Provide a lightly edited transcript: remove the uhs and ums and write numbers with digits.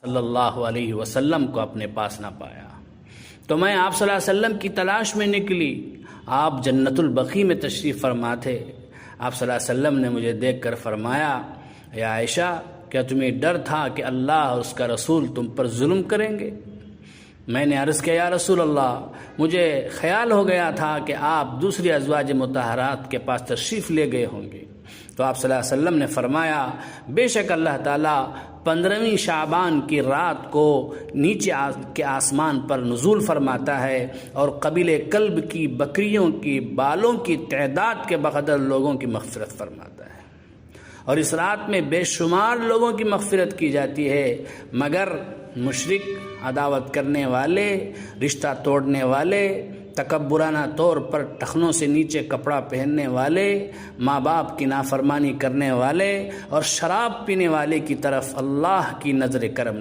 صلی اللہ علیہ وسلم کو اپنے پاس نہ پایا، تو میں آپ صلی اللہ علیہ وسلم کی تلاش میں نکلی۔ آپ جنت البقیع میں تشریف فرما تھے۔ آپ صلی اللہ علیہ وسلم نے مجھے دیکھ کر فرمایا، یا عائشہ، کیا تمہیں ڈر تھا کہ اللہ اور اس کا رسول تم پر ظلم کریں گے؟ میں نے عرض کیا، یا رسول اللہ، مجھے خیال ہو گیا تھا کہ آپ دوسری ازواج مطہرات کے پاس تشریف لے گئے ہوں گے۔ تو آپ صلی اللہ علیہ وسلم نے فرمایا، بے شک اللہ تعالیٰ 15ویں شعبان کی رات کو نیچے کے آسمان پر نزول فرماتا ہے اور قبیلہ کلب کی بکریوں کی بالوں کی تعداد کے بقدر لوگوں کی مغفرت فرماتا ہے، اور اس رات میں بے شمار لوگوں کی مغفرت کی جاتی ہے، مگر مشرک، عداوت کرنے والے، رشتہ توڑنے والے، تکبرانہ طور پر ٹخنوں سے نیچے کپڑا پہننے والے، ماں باپ کی نافرمانی کرنے والے اور شراب پینے والے کی طرف اللہ کی نظر کرم